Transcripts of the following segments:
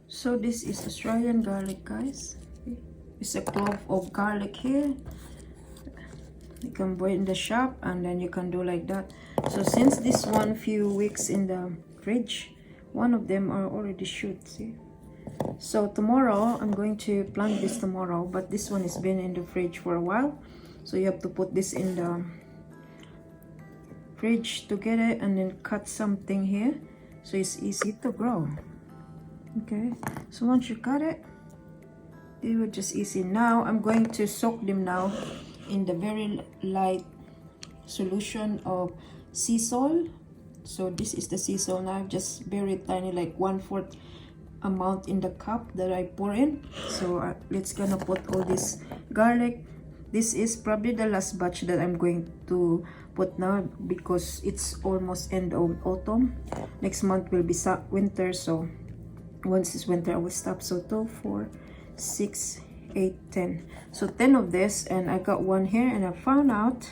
So this is Australian garlic, guys. It's a clove of garlic here. You can buy it in the shop, and then you can do like that. So since this one few weeks in the fridge, one of them are already shoot, see. So tomorrow I'm going to plant this tomorrow, but this one has been in the fridge for a while, so you have to put this in the fridge to get it, and then cut something here so it's easy to grow. Okay, so once you cut it, it will just easy. Now I'm going to soak them now in the very light solution of sea salt. So this is the sea salt. Now I've just very tiny, like 1/4 amount in the cup that I pour in. So let's gonna put all this garlic. This is probably the last batch that I'm going to put now, because it's almost end of autumn. Next month will be winter, so once it's winter I will stop. So 2, 4, 6, 8, 10. So 10 of this, and I got one here, and I found out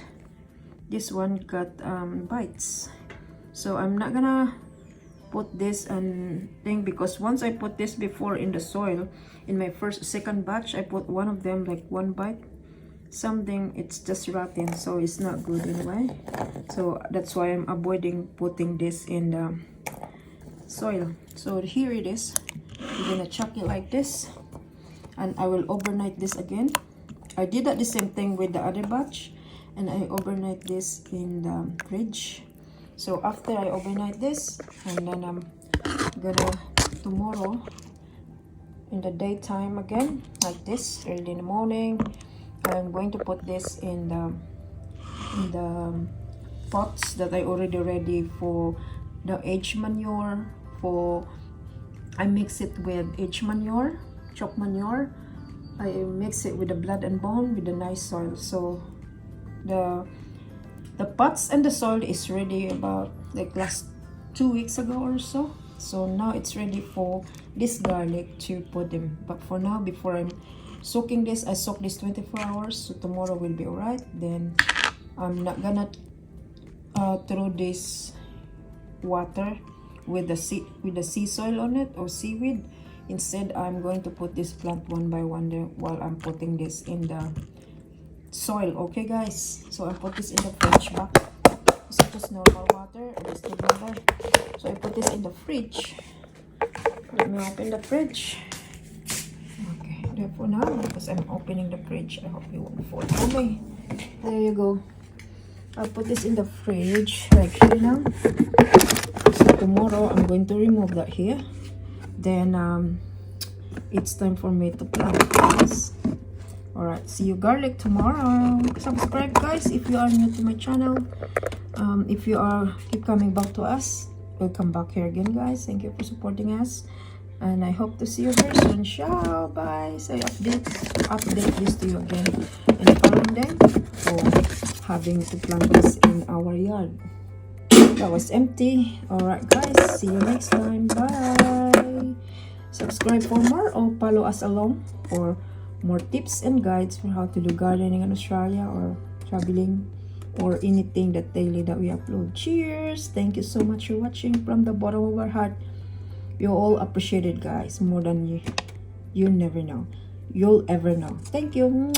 this one got bites. So I'm not gonna put this and thing, because once I put this before in the soil in my second batch, I put one of them, like one bite something, it's just rotten, so it's not good anyway. So that's why I'm avoiding putting this in the soil. So here it is. You're gonna chuck it like this, and I will overnight this again. I did that the same thing with the other batch, and I overnight this in the fridge. So after I overnight this, and then I'm gonna tomorrow in the daytime again, like this, early in the morning, I'm going to put this in the pots that I already ready for the edge manure. I mix it with edge manure, chalk manure. I mix it with the blood and bone with the nice soil. So the pots and the soil is ready about like last 2 weeks ago or so. So now it's ready for this garlic to put them. But for now, before I'm soaking this, I soak this 24 hours, so tomorrow will be alright. Then I'm not gonna throw this water with the sea soil on it, or seaweed. Instead, I'm going to put this plant one by one there while I'm putting this in the soil. Okay guys, so I put this in the fridge back. It's just normal water, just water. So I put this in the fridge. Let me open the fridge. Okay, there for now, because I'm opening the fridge. I hope it won't fall on me. There you go. I'll put this in the fridge right here now. So tomorrow I'm going to remove that here. Then it's time for me to plant this. Alright, see you garlic tomorrow. Subscribe guys if you are new to my channel. If you are keep coming back to us, welcome back here again guys. Thank you for supporting us, and I hope to see you very soon. Ciao, bye. So I update this to you again in the following day for having to plant this in our yard that was empty. Alright guys, see you next time. Bye. Subscribe for more, or follow us along for more tips and guides for how to do gardening in Australia, or traveling, or anything that daily that we upload. Cheers. Thank you so much for watching from the bottom of our heart. You all appreciate it guys, more than you never know, you'll ever know. Thank you.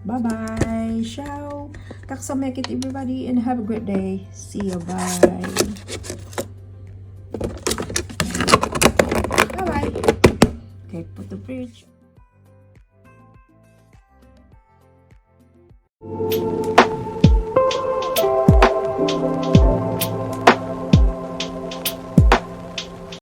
Bye bye. Ciao. Kaksamekit everybody, and have a great day. See you. Bye. Bye bye. Okay, put the fridge. Thank you.